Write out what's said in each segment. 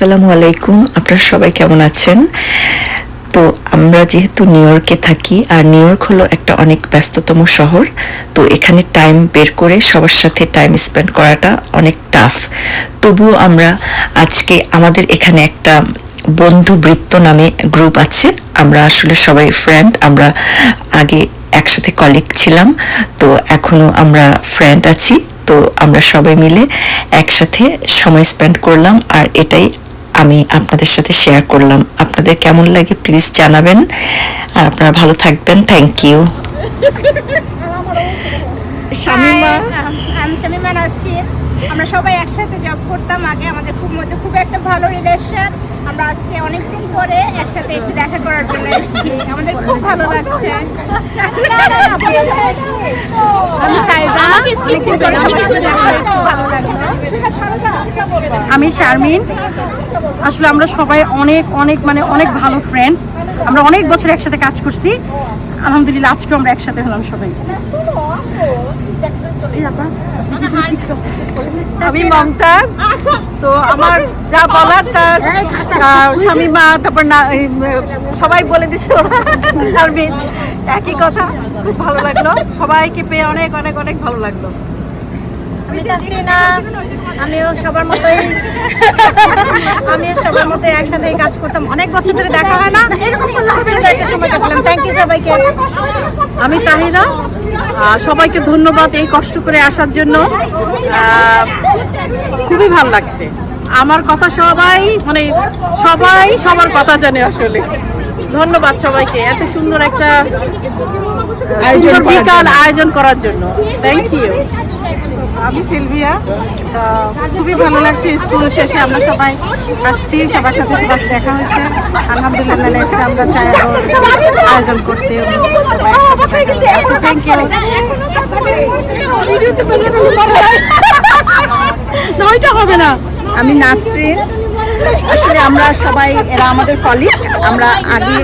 আসসালামু আলাইকুম, আপনারা সবাই কেমন আছেন? তো আমরা যেহেতু নিউ ইয়র্কে থাকি, আর নিউ ইয়র্ক হলো একটা অনেক ব্যস্ততম শহর, তো এখানে টাইম বের করে সবার সাথে টাইম স্পেন্ড করাটা অনেক টাফ। তবুও আমরা আজকে আমাদের এখানে একটা বন্ধু বৃত্ত নামে গ্রুপ আছে। আমরা আসলে সবাই ফ্রেন্ড, আমরা আগে একসাথে কলিগ ছিলাম, তো এখনো আমরা ফ্রেন্ড আছি। তো আমরা সবাই মিলে একসাথে সময় স্পেন্ড করলাম, আর এটাই আমি আপনাদের সাথে শেয়ার করলাম। আপনাদের কেমন লাগে প্লিজ জানাবেন, আর আপনারা ভালো থাকবেন। Thank you. শামিমা, আমি শামিমা নাসরিন। আমরা সবাই একসাথে জব করতাম আগে, আমাদের মধ্যে খুব একটা ভালো রিলেশন। আমরা আজকে অনেকদিন পরে একসাথে একটু দেখা করার জন্য এসেছি, আমাদের খুব ভালো লাগছে। আমি সাইদা, আমি শারমিন। আসলে আমরা সবাই অনেক অনেক মানে অনেক ভালো ফ্রেন্ড। আমরা অনেক বছর একসাথে কাজ করছি, আলহামদুলিল্লাহ আজকে আমরা একসাথে হলাম সবাই। আমি মমতাজ। তো আমার যা বলার তা শামিমা, তারপর সবাই বলে দিছে, ওরা শারমিন একই কথা। খুব ভালো লাগলো, সবাইকে পেয়ে অনেক অনেক অনেক ভালো লাগলো। আমিও সবার মতোই একসাথে কাজ করতাম, অনেক বছর ধরে দেখা হয় না, এরকম একটা সময় কাটালাম। থ্যাংক ইউ সবাইকে। আমি তাহিরা, সবাইকে ধন্যবাদ এই কষ্ট করে আসার জন্য। খুবই ভালো লাগছে। আমার কথা সবাই মানে সবাই সবার কথা জানে আসলে। ধন্যবাদ সবাইকে এত সুন্দর একটা বিকাল আয়োজন করার জন্য। Thank you. আমি সিলভিয়া। খুবই ভালো লাগছে, স্কুল শেষে আমরা সবাই আসছি, সবার সাথে সবার দেখা হয়েছে। আলহামদুলিল্লাহ নেক্সট আমরা চাই আয়োজন করতে। Thank you. নয়টা হবে না। আমি নাসরিন। আসলে আমরা সবাই, এরা আমাদের কলিগ। আমরা আগে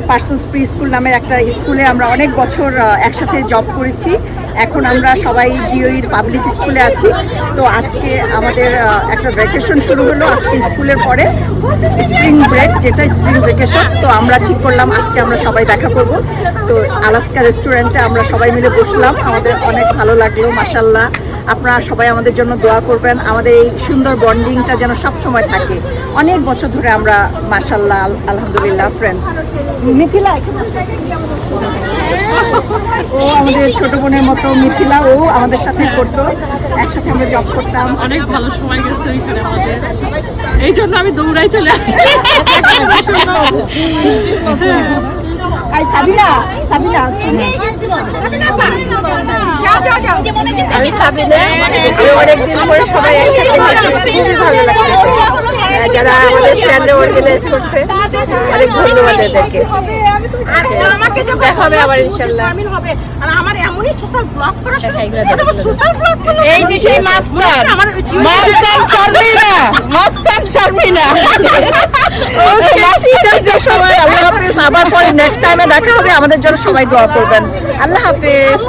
পার্সনস প্রি স্কুল নামের একটা স্কুলে আমরা অনেক বছর একসাথে জব করেছি। এখন আমরা সবাই ডিওইর পাবলিক স্কুলে আছি। তো আজকে আমাদের একটা ভ্যাকেশন শুরু হলো, আজকে স্কুলের পরে স্প্রিং ব্রেক, যেটা স্প্রিং ভ্যাকেশন। তো আমরা ঠিক করলাম আজকে আমরা সবাই দেখা করব। তো আলাস্কা রেস্টুরেন্টে আমরা সবাই মিলে বসলাম, আমাদের অনেক ভালো লাগলো। মাশাআল্লাহ, আপনারা সবাই আমাদের জন্য দোয়া করবেন, আমাদের এই সুন্দর বন্ডিংটা যেন সব সময় থাকে। অনেক বছর ধরে আমরা মাশাআল্লাহ আলহামদুলিল্লাহ ফ্রেন্ড। মিথিলা ও আমাদের ছোট বোনের মতো, মিথিলা ও আমাদের সাথে করতো, একসাথে আমরা জব করতাম। অনেক ভালো সময় গেছে ওইখানে আমাদের, এই জন্য আমি দৌড়াই চলে আসছি। সাবিনা, সাবিনা তুমি? আমি সাবিনা। অনেকদিন পরে সবাই একসাথে, খুবই ভালো লাগছে। যারা আমাদের ফ্রেন্ডে অর্গানাইজ করছে, অনেক ধন্যবাদ এদেরকে। দেখা হবে আবার ইনশাআল্লাহ। আর আমার এমনই সোশ্যাল ব্লগ করা শুরু, সোশ্যাল ব্লগ এই যে সেই মাস্টার শারমিনা, মাস্টার শারমিনা। সবাই আল্লাহ হাফেজ। আবার পরে নেক্সট টাইমে দেখা হবে, আমাদের জন্য সবাই দোয়া করবেন। আল্লাহ হাফেজ।